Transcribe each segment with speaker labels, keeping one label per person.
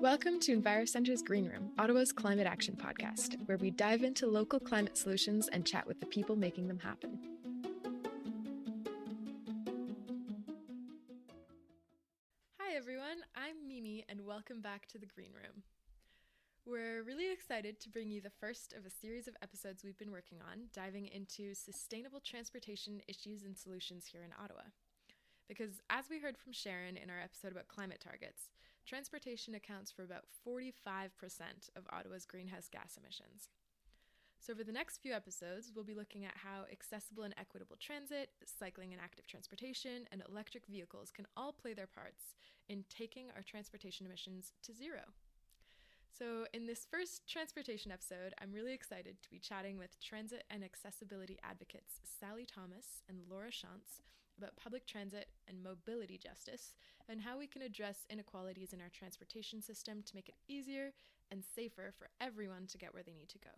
Speaker 1: Welcome to EnviroCenter's Green Room, Ottawa's climate action podcast, where we dive into local climate solutions and chat with the people making them happen. Hi everyone, I'm Mimi and welcome back to the Green Room. We're really excited to bring you the first of a series of episodes we've been working on, diving into sustainable transportation issues and solutions here in Ottawa. Because as we heard from Sharon in our episode about climate targets, transportation accounts for about 45% of Ottawa's greenhouse gas emissions. So over the next few episodes, we'll be looking at how accessible and equitable transit, cycling and active transportation, and electric vehicles can all play their parts in taking our transportation emissions to zero. So in this first transportation episode, I'm really excited to be chatting with transit and accessibility advocates Sally Thomas and Laura Shantz about public transit and mobility justice and how we can address inequalities in our transportation system to make it easier and safer for everyone to get where they need to go.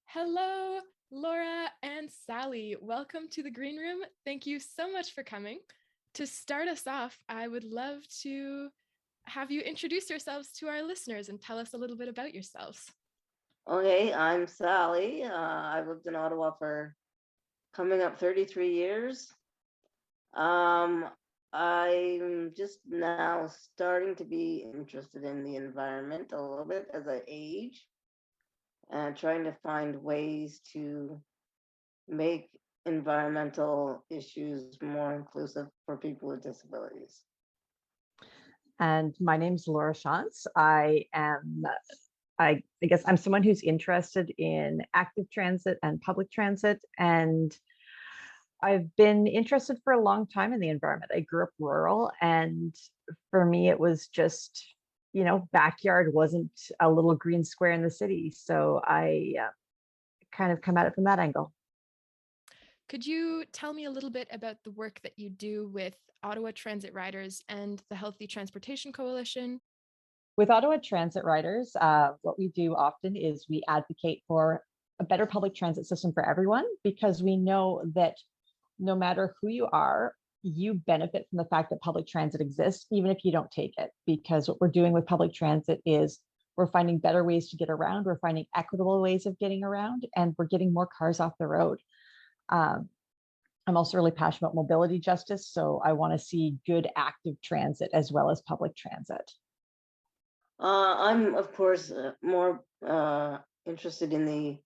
Speaker 1: Hello, Laura and Sally. Welcome to the Green Room. Thank you so much for coming. To start us off, I would love to have you introduce yourselves to our listeners and tell us a little bit about yourselves.
Speaker 2: Okay, I'm Sally. I've lived in Ottawa for coming up 33 years. I'm just now starting to be interested in the environment a little bit as I age and trying to find ways to make environmental issues more inclusive for people with disabilities.
Speaker 3: And my name's Laura Shantz. I guess I'm someone who's interested in active transit and public transit, and I've been interested for a long time in the environment. I grew up rural, and for me, it was just, backyard wasn't a little green square in the city. So I kind of come at it from that angle.
Speaker 1: Could you tell me a little bit about the work that you do with Ottawa Transit Riders and the Healthy Transportation Coalition?
Speaker 3: With Ottawa Transit Riders, what we do often is we advocate for a better public transit system for everyone, because we know that no matter who you are, you benefit from the fact that public transit exists, even if you don't take it. Because what we're doing with public transit is we're finding better ways to get around, we're finding equitable ways of getting around, and we're getting more cars off the road. I'm also really passionate about mobility justice, so I want to see good active transit as well as public transit.
Speaker 2: I'm, of course, more interested in the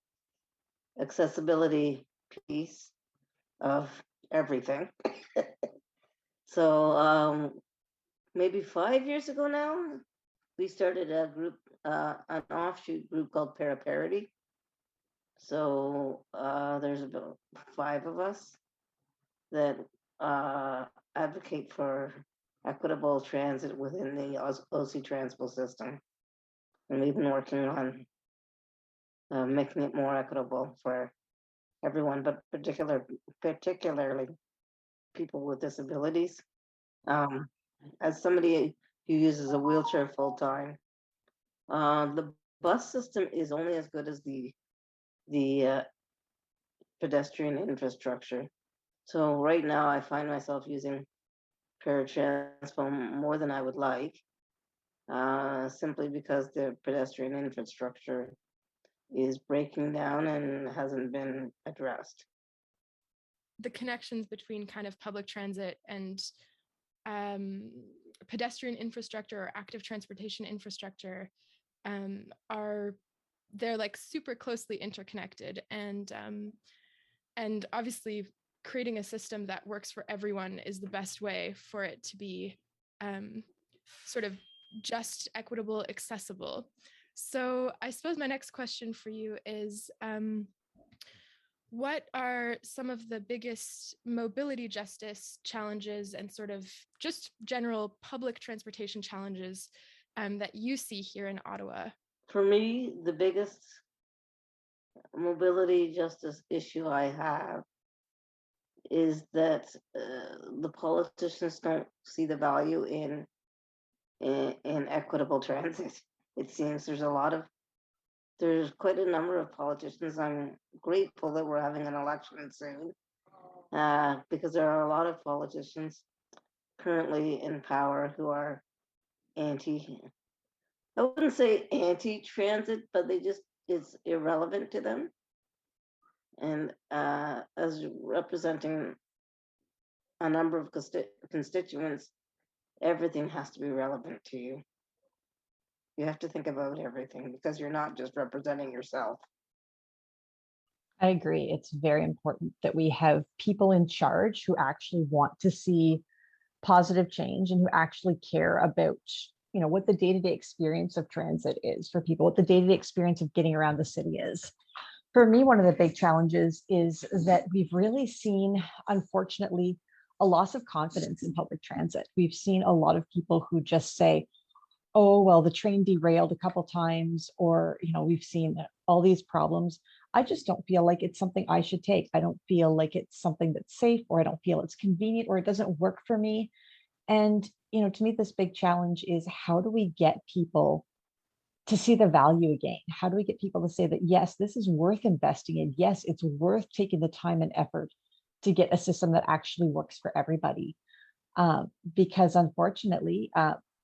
Speaker 2: accessibility piece of everything. So maybe 5 years ago now, we started a group, an offshoot group called Parity. So there's about 5 of us that advocate for equitable transit within the OC Transport system. And we've been working on making it more equitable for everyone, but particularly people with disabilities. As somebody who uses a wheelchair full time, the bus system is only as good as the pedestrian infrastructure. So right now I find myself using paratransport more than I would like, simply because the pedestrian infrastructure is breaking down and hasn't been addressed.
Speaker 1: The connections between kind of public transit and pedestrian infrastructure or active transportation infrastructure they're like super closely interconnected, and obviously creating a system that works for everyone is the best way for it to be sort of just, equitable, accessible. So I suppose my next question for you is, what are some of the biggest mobility justice challenges and sort of just general public transportation challenges that you see here in Ottawa?
Speaker 2: For me, the biggest mobility justice issue I have is that the politicians don't see the value in equitable transit. It seems there's quite a number of politicians. I'm grateful that we're having an election soon, because there are a lot of politicians currently in power who are anti I wouldn't say anti-transit, but it's irrelevant to them. And as representing a number of constituents, everything has to be relevant to you. You have to think about everything because you're not just representing yourself.
Speaker 3: I agree. It's very important that we have people in charge who actually want to see positive change and who actually care about, what the day-to-day experience of transit is for people, what the day-to-day experience of getting around the city is. For me, one of the big challenges is that we've really seen, unfortunately, a loss of confidence in public transit. We've seen a lot of people who just say, oh, well, the train derailed a couple times, or, we've seen all these problems. I just don't feel like it's something I should take. I don't feel like it's something that's safe, or I don't feel it's convenient, or it doesn't work for me. And, to me, this big challenge is, how do we get people to see the value again? How do we get people to say that, yes, this is worth investing in? Yes, it's worth taking the time and effort to get a system that actually works for everybody. Because unfortunately,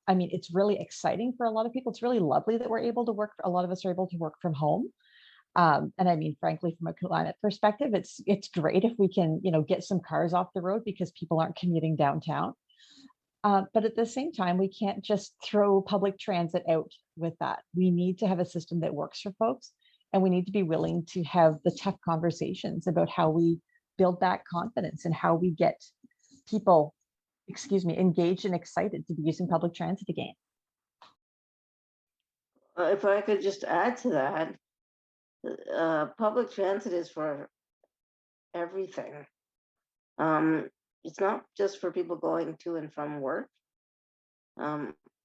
Speaker 3: it's really exciting for a lot of people. It's really lovely that we're able to work. A lot of us are able to work from home. And frankly, from a climate perspective, it's great if we can, get some cars off the road because people aren't commuting downtown. But at the same time, we can't just throw public transit out with that. We need to have a system that works for folks, and we need to be willing to have the tough conversations about how we build that confidence and how we get people, engaged and excited to be using public transit again.
Speaker 2: If I could just add to that, public transit is for everything. It's not just for people going to and from work.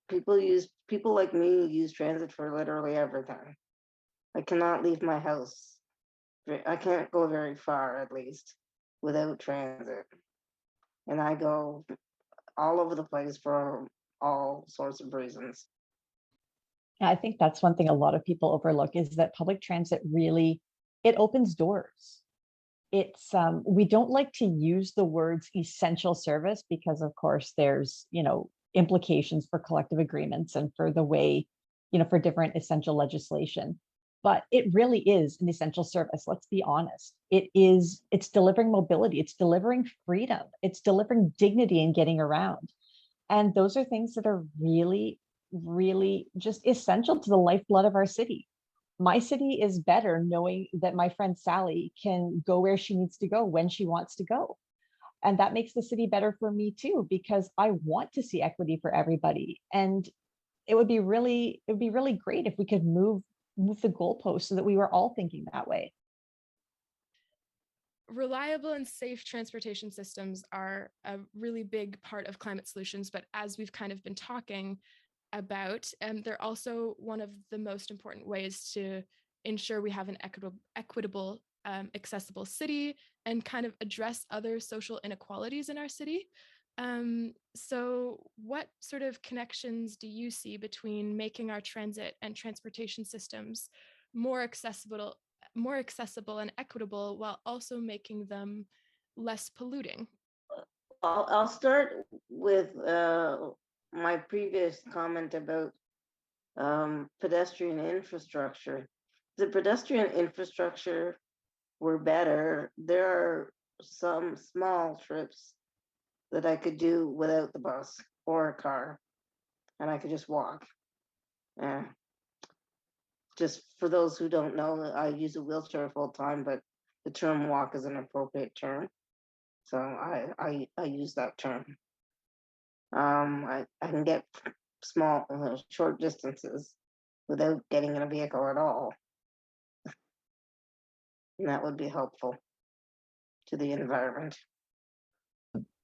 Speaker 2: People like me use transit for literally everything. I cannot leave my house. I can't go very far, at least, without transit. And I go all over the place for all sorts of reasons.
Speaker 3: I think that's one thing a lot of people overlook, is that public transit really, it opens doors. It's we don't like to use the words essential service because, of course, there's implications for collective agreements and for the way, for different essential legislation. But it really is an essential service. Let's be honest. It's delivering mobility, it's delivering freedom, it's delivering dignity in getting around. And those are things that are really, really just essential to the lifeblood of our city. My city is better knowing that my friend Sally can go where she needs to go when she wants to go. And that makes the city better for me too, because I want to see equity for everybody. And it would be really great if we could move the goalposts so that we were all thinking that way.
Speaker 1: Reliable and safe transportation systems are a really big part of climate solutions, but as we've kind of been talking about, they're also one of the most important ways to ensure we have an equitable, accessible city and kind of address other social inequalities in our city. So what sort of connections do you see between making our transit and transportation systems more accessible and equitable while also making them less polluting?
Speaker 2: I'll start with my previous comment about pedestrian infrastructure. The pedestrian infrastructure were better. There are some small trips that I could do without the bus or a car, and I could just walk. Just for those who don't know, I use a wheelchair full time, but the term walk is an appropriate term. So I use that term. I can get small, short distances without getting in a vehicle at all. And that would be helpful to the environment.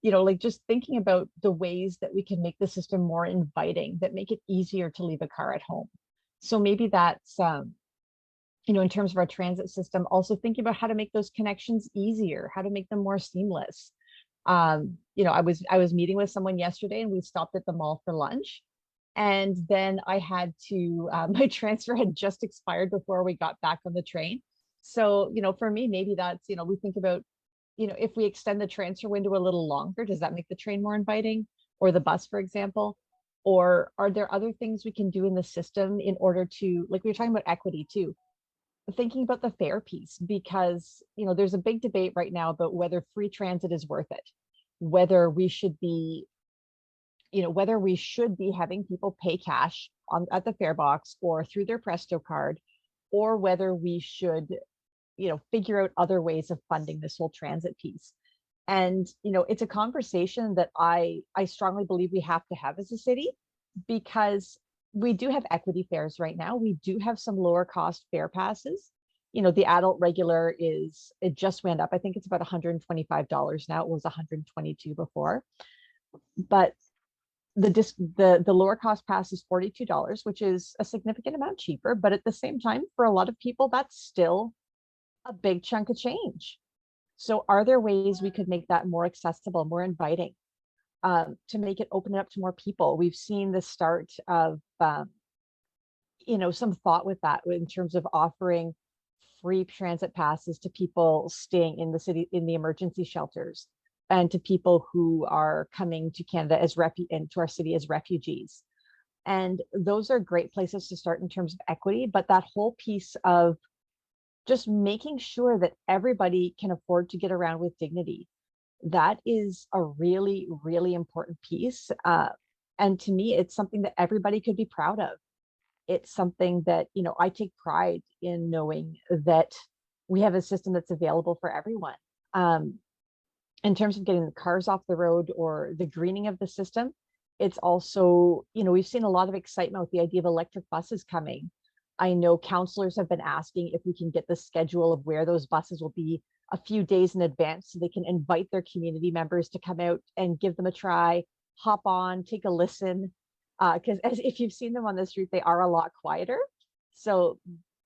Speaker 3: Like just thinking about the ways that we can make the system more inviting, that make it easier to leave a car at home. So maybe that's, in terms of our transit system, also thinking about how to make those connections easier, how to make them more seamless. I was meeting with someone yesterday and we stopped at the mall for lunch. And then I had to, my transfer had just expired before we got back on the train. So, for me, maybe that's, we think about, if we extend the transfer window a little longer, does that make the train more inviting, or the bus, for example? Or are there other things we can do in the system in order to, like we were talking about equity too, thinking about the fare piece, because there's a big debate right now about whether free transit is worth it, whether we should be having people pay cash at the fare box or through their Presto card, or whether we should figure out other ways of funding this whole transit piece. And it's a conversation that I strongly believe we have to have as a city, because we do have equity fares right now. We do have some lower cost fare passes. The adult regular it just went up. I think it's about $125 now. It was $122 before. But the lower cost pass is $42, which is a significant amount cheaper. But at the same time, for a lot of people, that's still a big chunk of change. So are there ways we could make that more accessible, more inviting, to make it open it up to more people? We've seen the start of, some thought with that in terms of offering free transit passes to people staying in the city, in the emergency shelters, and to people who are coming to Canada and to our city as refugees. And those are great places to start in terms of equity, but that whole piece of just making sure that everybody can afford to get around with dignity, that is a really, really important piece. And to me, it's something that everybody could be proud of. It's something that, I take pride in knowing that we have a system that's available for everyone. In terms of getting the cars off the road or the greening of the system, it's also, we've seen a lot of excitement with the idea of electric buses coming. I know councillors have been asking if we can get the schedule of where those buses will be a few days in advance, so they can invite their community members to come out and give them a try, hop on, take a listen. Because if you've seen them on the street, they are a lot quieter. So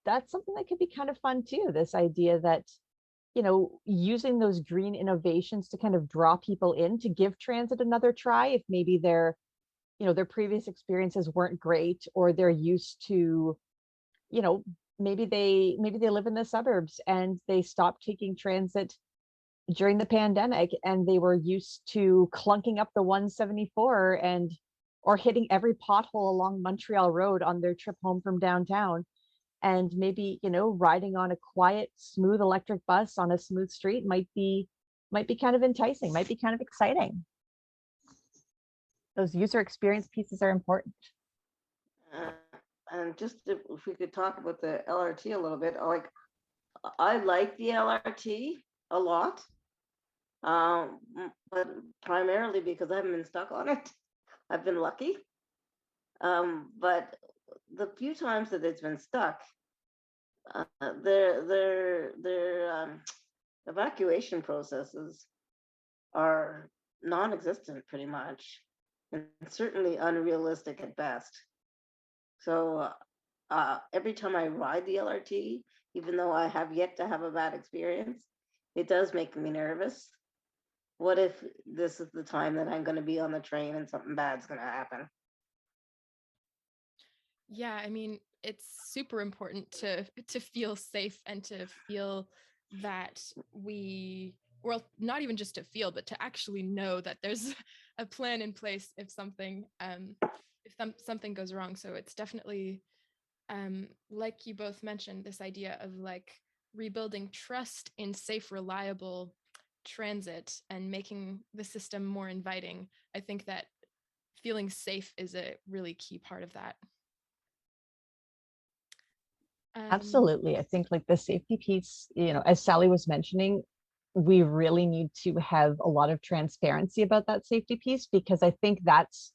Speaker 3: that's something that could be kind of fun too. This idea that, using those green innovations to kind of draw people in to give transit another try, if maybe their previous experiences weren't great, or they're used to, maybe they live in the suburbs and they stopped taking transit during the pandemic, and they were used to clunking up the 174 or hitting every pothole along Montreal Road on their trip home from downtown. And maybe, riding on a quiet, smooth electric bus on a smooth street might be kind of enticing, might be kind of exciting. Those user experience pieces are important.
Speaker 2: And just if we could talk about the LRT a little bit, I like the LRT a lot, but primarily because I haven't been stuck on it. I've been lucky, but the few times that it's been stuck, their evacuation processes are non-existent pretty much, and certainly unrealistic at best. So every time I ride the LRT, even though I have yet to have a bad experience, it does make me nervous. What if this is the time that I'm going to be on the train and something bad's going to happen?
Speaker 1: Yeah, I mean, it's super important to feel safe and to feel that well, not even just to feel, but to actually know that there's a plan in place if something something goes wrong. So it's definitely, like you both mentioned, this idea of like rebuilding trust in safe, reliable transit and making the system more inviting. I think that feeling safe is a really key part of that.
Speaker 3: Absolutely. I think like the safety piece, as Sally was mentioning, we really need to have a lot of transparency about that safety piece, because I think that's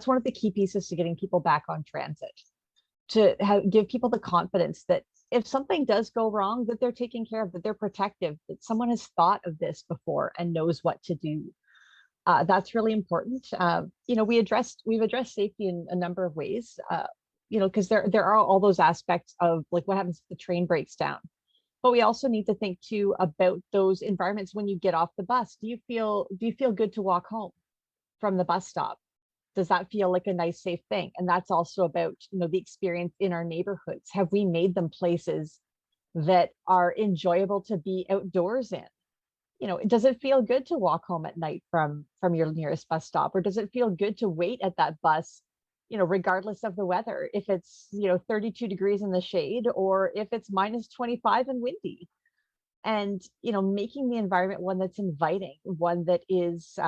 Speaker 3: one of the key pieces to getting people back on transit, to give people the confidence that if something does go wrong, that they're taken care of, that they're protective, that someone has thought of this before and knows what to do. That's really important. We've addressed safety in a number of ways, because there are all those aspects of like what happens if the train breaks down. But we also need to think too about those environments when you get off the bus. Do you feel good to walk home from the bus stop? Does that feel like a nice, safe thing? And that's also about, the experience in our neighborhoods. Have we made them places that are enjoyable to be outdoors in? Does it feel good to walk home at night from your nearest bus stop? Or does it feel good to wait at that bus regardless of the weather, if it's 32 degrees in the shade or if it's minus 25 and windy. And making the environment one that's inviting, one that is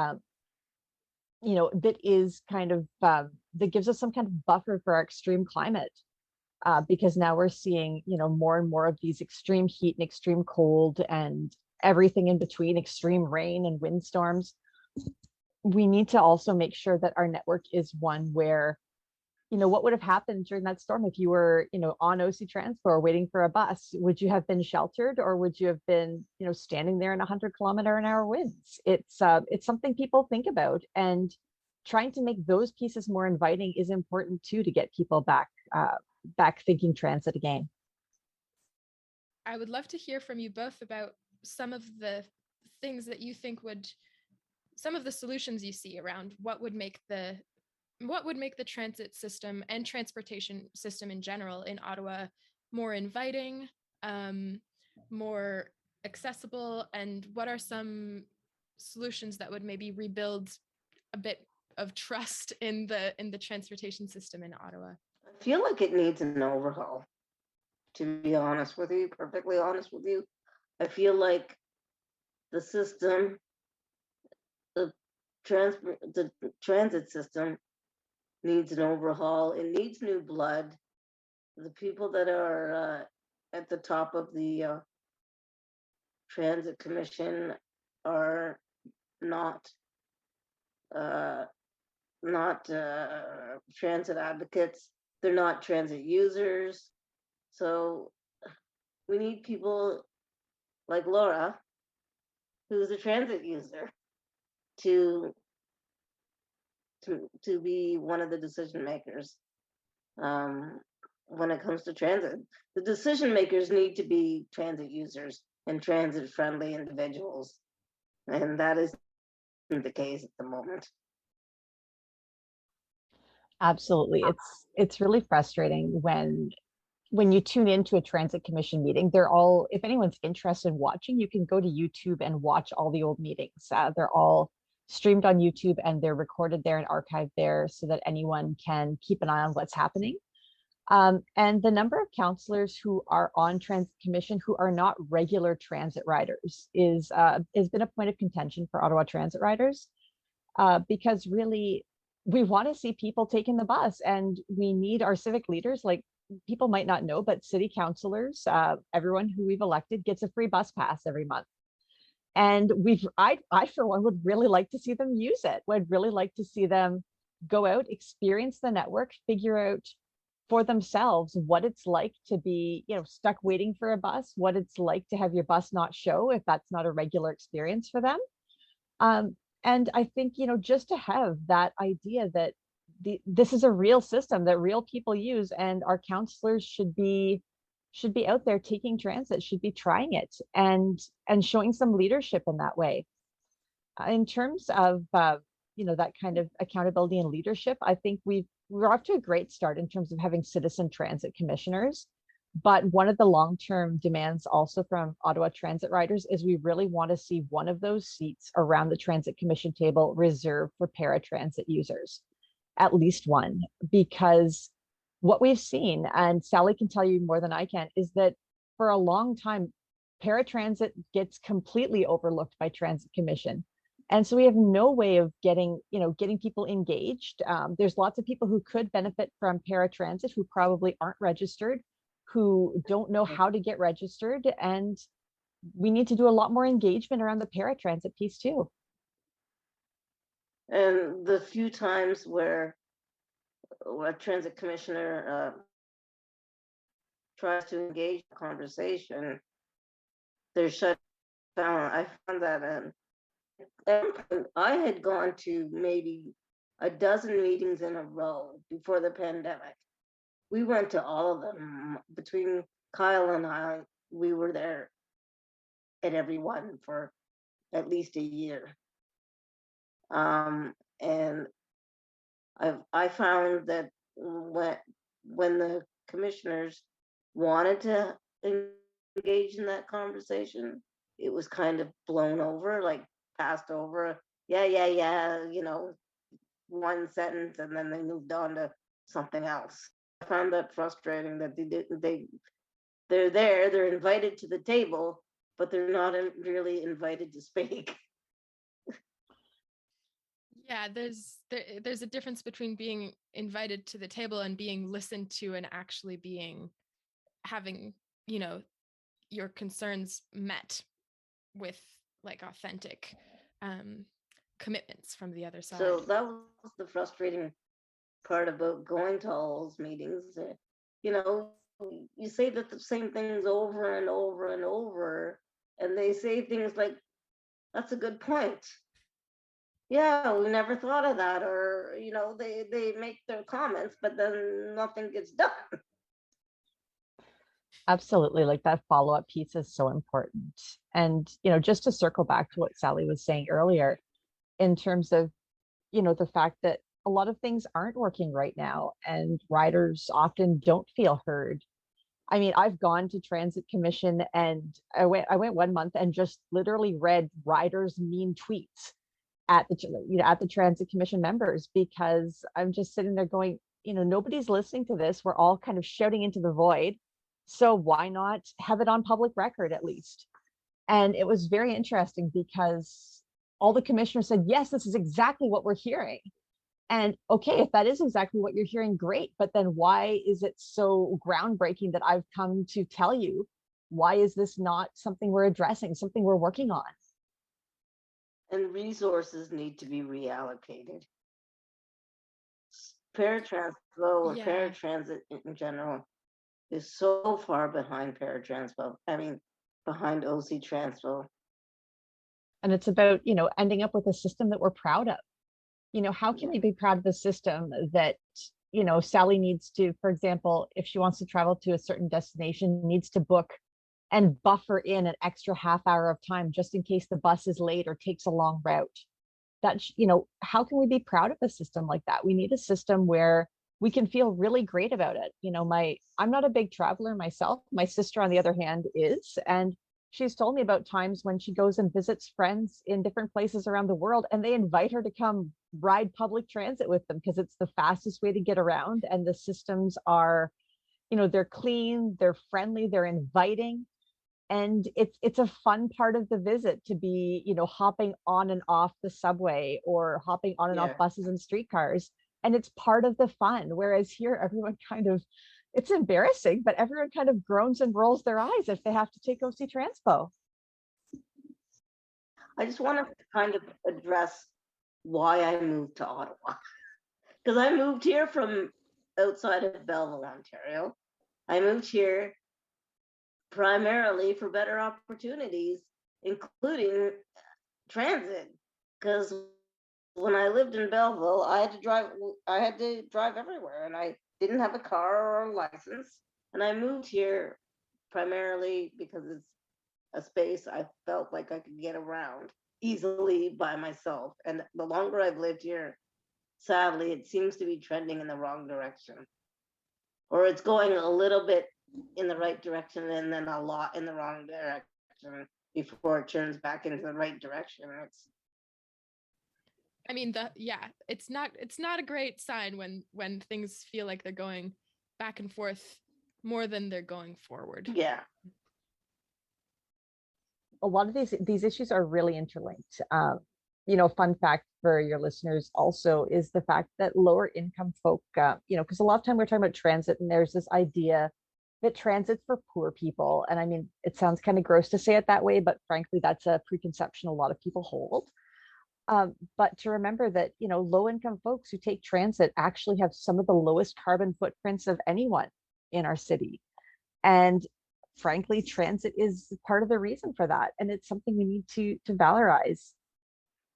Speaker 3: kind of that gives us some kind of buffer for our extreme climate, because now we're seeing more and more of these extreme heat and extreme cold and everything in between, extreme rain and windstorms. We need to also make sure that our network is one where what would have happened during that storm if you were on OC Transport waiting for a bus? Would you have been sheltered, or would you have been standing there in 100-kilometer-an-hour winds? It's something people think about, and trying to make those pieces more inviting is important too, to get people back thinking transit again.
Speaker 1: I would love to hear from you both about some of the things that you think some of the solutions you see around what would make the transit system and transportation system in general in Ottawa more inviting, more accessible, and what are some solutions that would maybe rebuild a bit of trust in the transportation system in Ottawa?
Speaker 2: I feel like it needs an overhaul, to be honest with you, perfectly honest with you. I feel like the system, the transit system needs an overhaul. It needs new blood. The people that are at the top of the transit commission are not transit advocates. They're not transit users. So we need people like Laura, who's a transit user, to be one of the decision makers when it comes to transit. The decision makers need to be transit users and transit friendly individuals, and that isn't the case at the moment.
Speaker 3: Absolutely. It's really frustrating when you tune into a transit commission meeting. If anyone's interested in watching, you can go to YouTube and watch all the old meetings. They're all streamed on YouTube, and they're recorded there and archived there so that anyone can keep an eye on what's happening. And the number of councillors who are on transit commission who are not regular transit riders has been a point of contention for Ottawa transit riders, because really we want to see people taking the bus, and we need our civic leaders. Like, people might not know, but city councillors, everyone who we've elected, gets a free bus pass every month. And I for one would really like to see them use it. Would really like to see them go out, experience the network, figure out for themselves what it's like to be, stuck waiting for a bus, what it's like to have your bus not show if that's not a regular experience for them. And I think, just to have that idea that this is a real system that real people use, and our councillors should be out there taking transit, should be trying it and showing some leadership in that way. In terms of that kind of accountability and leadership, I think we're off to a great start in terms of having citizen transit commissioners. But one of the long-term demands also from Ottawa transit riders is we really want to see one of those seats around the transit commission table reserved for paratransit users, at least one, because what we've seen, and Sally can tell you more than I can, is that for a long time, paratransit gets completely overlooked by transit commission. And so we have no way of getting people engaged. There's lots of people who could benefit from paratransit who probably aren't registered, who don't know how to get registered. And we need to do a lot more engagement around the paratransit piece too.
Speaker 2: And the few times where a transit commissioner tries to engage the conversation, they're shut down. I found that I had gone to maybe a dozen meetings in a row before the pandemic. We went to all of them. Between Kyle and I, we were there at every one for at least a year. And I found that when the commissioners wanted to engage in that conversation, it was kind of blown over, like passed over. Yeah, one sentence, and then they moved on to something else. I found that frustrating that they're there, they're invited to the table, but they're not really invited to speak.
Speaker 1: Yeah, there's a difference between being invited to the table and being listened to and actually having, your concerns met with like authentic commitments from the other side.
Speaker 2: So that was the frustrating part about going to all those meetings. You say that the same things over and over and over, and they say things like, that's a good point. Yeah, we never thought of that. Or, they make their comments, but then nothing gets done.
Speaker 3: Absolutely. Like that follow-up piece is so important. And, just to circle back to what Sally was saying earlier, in terms of, the fact that a lot of things aren't working right now and riders often don't feel heard. I mean, I've gone to Transit Commission and I went 1 month and just literally read riders' mean tweets at the Transit Commission members, because I'm just sitting there going, nobody's listening to this. We're all kind of shouting into the void. So why not have it on public record at least? And it was very interesting because all the commissioners said, yes, this is exactly what we're hearing. And okay, if that is exactly what you're hearing, great. But then why is it so groundbreaking that I've come to tell you? Why is this not something we're addressing, something we're working on?
Speaker 2: And resources need to be reallocated. Paratransit or paratransit in general is so far behind paratransit. I mean, behind OC Transpo.
Speaker 3: And it's about, ending up with a system that we're proud of. How can we be proud of the system that, Sally needs to, for example, if she wants to travel to a certain destination, needs to book and buffer in an extra half hour of time just in case the bus is late or takes a long route. How can we be proud of a system like that? We need a system where we can feel really great about it. I'm not a big traveler myself. My sister, on the other hand, is, and she's told me about times when she goes and visits friends in different places around the world and they invite her to come ride public transit with them because it's the fastest way to get around. And the systems are, they're clean, they're friendly, they're inviting. And it's a fun part of the visit to be, hopping on and off the subway or hopping on and off buses and streetcars. And it's part of the fun. Whereas here, everyone kind of, it's embarrassing, but everyone kind of groans and rolls their eyes if they have to take OC Transpo.
Speaker 2: I just want to kind of address why I moved to Ottawa. Because I moved here from outside of Belleville, Ontario. I moved here primarily for better opportunities, including transit. Because when I lived in Belleville, I had to drive everywhere, and I didn't have a car or a license. And I moved here primarily because it's a space I felt like I could get around easily by myself. And the longer I've lived here, sadly, it seems to be trending in the wrong direction. Or it's going a little bit in the right direction and then a lot in the wrong direction before it turns back into the right direction.
Speaker 1: It's not a great sign when things feel like they're going back and forth more than they're going forward.
Speaker 2: Yeah.
Speaker 3: A lot of these issues are really interlinked. Fun fact for your listeners also is the fact that lower income folk, because a lot of time we're talking about transit and there's this idea that transit's for poor people. And I mean, it sounds kind of gross to say it that way, but frankly, that's a preconception a lot of people hold. But to remember that, low income folks who take transit actually have some of the lowest carbon footprints of anyone in our city. And frankly, transit is part of the reason for that. And it's something we need to valorize.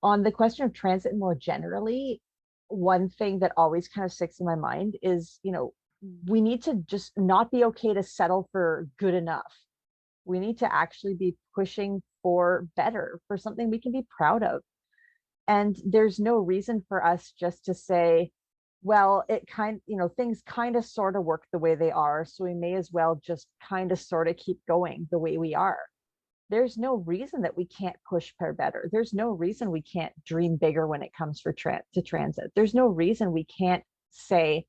Speaker 3: On the question of transit more generally, one thing that always kind of sticks in my mind is, we need to just not be okay to settle for good enough. We need to actually be pushing for better, for something we can be proud of. And there's no reason for us just to say, well, things kind of sort of work the way they are, so we may as well just kind of sort of keep going the way we are. There's no reason that we can't push for better. There's no reason we can't dream bigger when it comes to transit. There's no reason we can't say,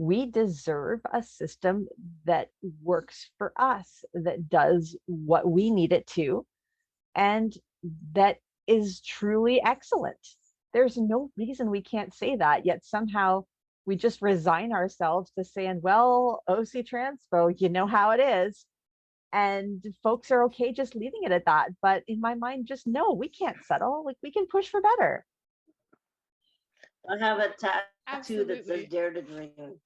Speaker 3: we deserve a system that works for us, that does what we need it to, and that is truly excellent. There's no reason we can't say that, yet somehow we just resign ourselves to saying, well, OC Transpo, you know how it is. And folks are okay just leaving it at that. But in my mind, just no, we can't settle. Like, we can push for better.
Speaker 2: I have a tattoo that says
Speaker 1: Absolutely.
Speaker 2: "Dare to Dream."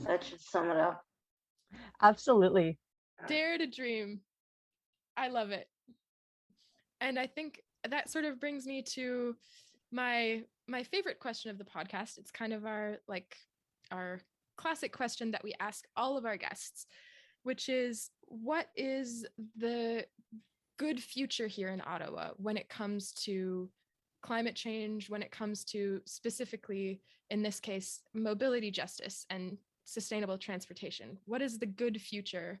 Speaker 2: That should sum it up.
Speaker 3: Absolutely.
Speaker 1: Dare to dream. I love it. And I think that sort of brings me to my favorite question of the podcast. It's kind of our classic question that we ask all of our guests, which is, what is the good future here in Ottawa when it comes to climate change, when it comes to, specifically in this case, mobility justice and sustainable transportation? What is the good future,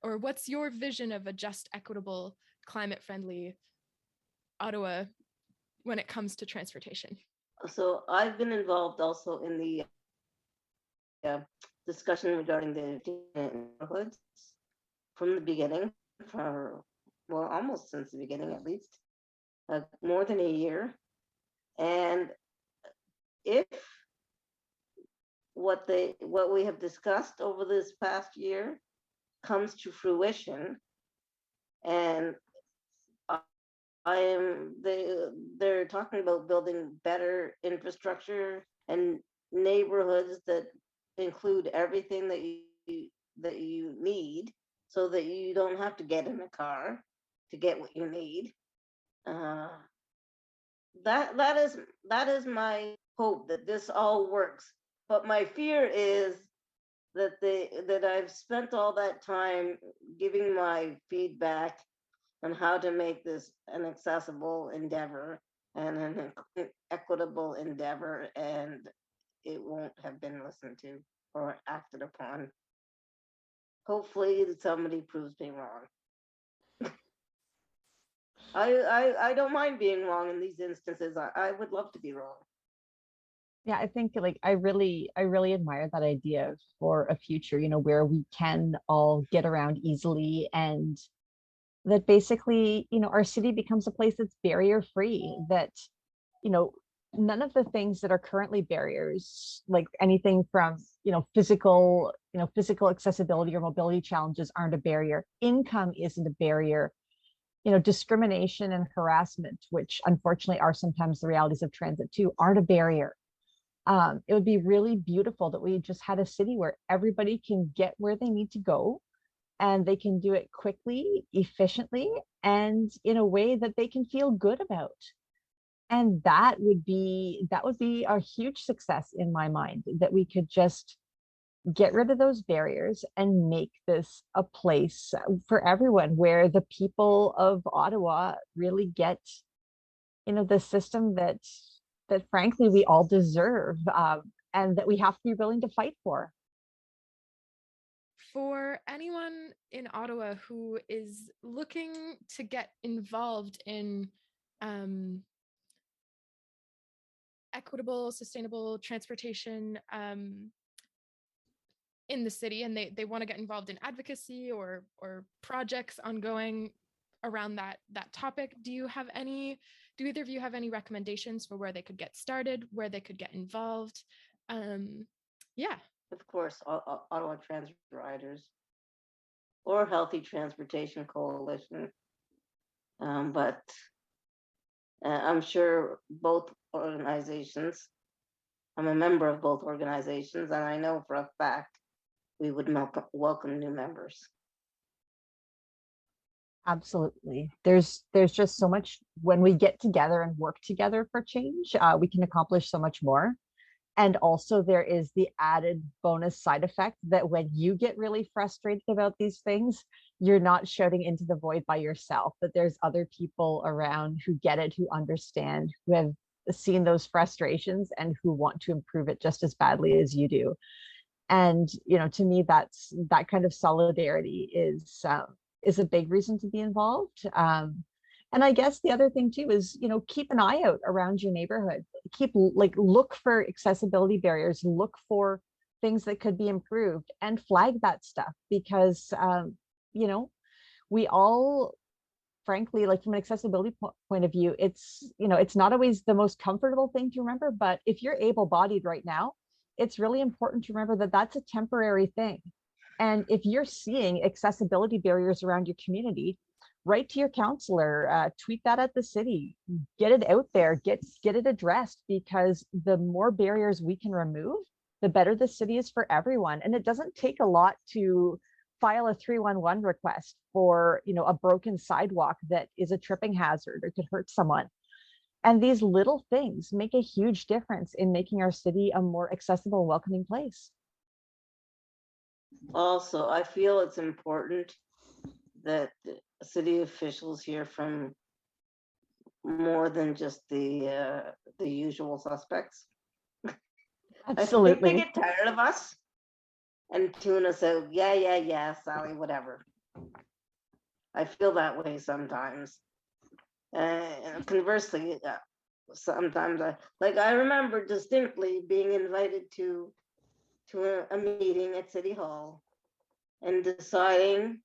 Speaker 1: or what's your vision of a just, equitable, climate-friendly Ottawa when it comes to transportation?
Speaker 2: So I've been involved also in the discussion regarding the neighborhoods from the beginning, almost since the beginning at least, more than a year. And if what we have discussed over this past year comes to fruition, and they're talking about building better infrastructure and neighborhoods that include everything that you need, so that you don't have to get in a car to get what you need. That is my hope, that this all works. But my fear is that I've spent all that time giving my feedback on how to make this an accessible endeavor and an equitable endeavor, and it won't have been listened to or acted upon. Hopefully somebody proves me wrong. I don't mind being wrong in these instances. I would love to be wrong.
Speaker 3: Yeah, I think like I really admire that idea for a future, where we can all get around easily, and that basically, our city becomes a place that's barrier free, that, you know, none of the things that are currently barriers, like anything from, physical accessibility or mobility challenges, aren't a barrier. Income isn't a barrier. Discrimination and harassment, which unfortunately are sometimes the realities of transit too, aren't a barrier. It would be really beautiful that we just had a city where everybody can get where they need to go, and they can do it quickly, efficiently, and in a way that they can feel good about. And that would be a huge success in my mind, that we could just get rid of those barriers and make this a place for everyone, where the people of Ottawa really get, the system that frankly we all deserve, and that we have to be willing to fight for.
Speaker 1: For anyone in Ottawa who is looking to get involved in equitable, sustainable transportation in the city, and they want to get involved in advocacy or projects ongoing around that topic, do either of you have any recommendations for where they could get started, where they could get involved? Yeah.
Speaker 2: Of course, Ottawa Transit Riders or Healthy Transportation Coalition. But I'm sure both organizations, I'm a member of both organizations, and I know for a fact we would welcome new members.
Speaker 3: Absolutely. There's just so much when we get together and work together for change, we can accomplish so much more. And also there is the added bonus side effect that when you get really frustrated about these things, you're not shouting into the void by yourself, that there's other people around who get it, who understand, who have seen those frustrations, and who want to improve it just as badly as you do. And, to me, that kind of solidarity is a big reason to be involved. And I guess the other thing too is, keep an eye out around your neighborhood. Look for accessibility barriers, look for things that could be improved, and flag that stuff, because we all, frankly, like from an accessibility point of view, it's not always the most comfortable thing to remember, but if you're able-bodied right now, it's really important to remember that that's a temporary thing. And if you're seeing accessibility barriers around your community, write to your counselor, tweet that at the city, get it out there, get it addressed, because the more barriers we can remove, the better the city is for everyone. And it doesn't take a lot to file a 311 request for, a broken sidewalk that is a tripping hazard or could hurt someone. And these little things make a huge difference in making our city a more accessible, welcoming place.
Speaker 2: Also, I feel it's important that city officials hear from more than just the usual suspects.
Speaker 3: Absolutely.
Speaker 2: I think they get tired of us and tune us out. Yeah, Sally, whatever. I feel that way sometimes. And conversely, sometimes I remember distinctly being invited to a meeting at City Hall and deciding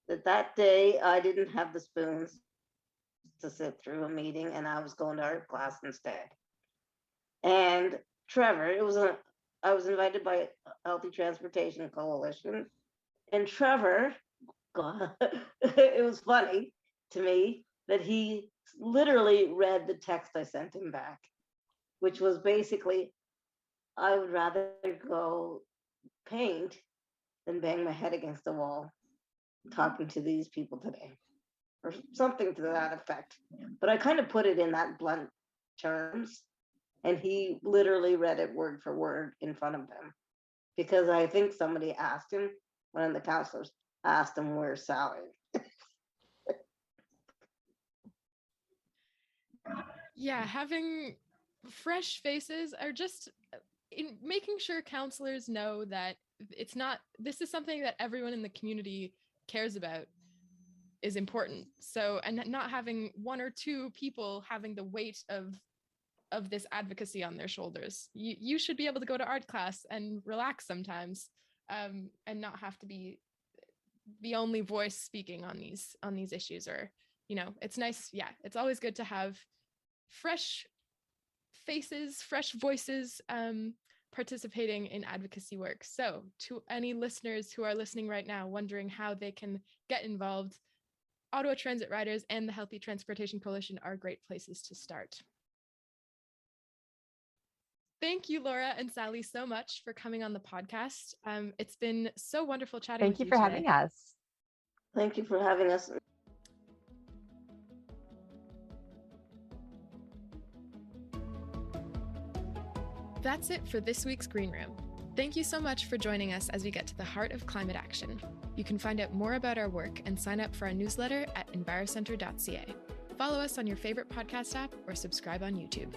Speaker 2: that day I didn't have the spoons to sit through a meeting and I was going to art class instead. And Trevor, I was invited by Healthy Transportation Coalition, and Trevor, God, it was funny to me that he literally read the text I sent him back, which was basically, I would rather go paint than bang my head against the wall talking to these people today, or something to that effect. But I kind of put it in that blunt terms, and he literally read it word for word in front of them, because I think somebody asked him, one of the counselors asked him, where's Sally?
Speaker 1: Yeah, having fresh faces are just in making sure counselors know that this is something that everyone in the community cares about is important. So, and not having one or two people having the weight of this advocacy on their shoulders. You should be able to go to art class and relax sometimes, and not have to be the only voice speaking on these issues. Or, it's nice. Yeah, it's always good to have fresh faces, fresh voices, participating in advocacy work. So to any listeners who are listening right now wondering how they can get involved, Ottawa Transit Riders and the Healthy Transportation Coalition are great places to start. Thank you, Laura and Sally, so much for coming on the podcast. It's been so wonderful chatting with you.
Speaker 3: Thank you for having us.
Speaker 2: Thank you for having us.
Speaker 1: That's it for this week's Green Room. Thank you so much for joining us as we get to the heart of climate action. You can find out more about our work and sign up for our newsletter at envirocenter.ca. Follow us on your favorite podcast app or subscribe on YouTube.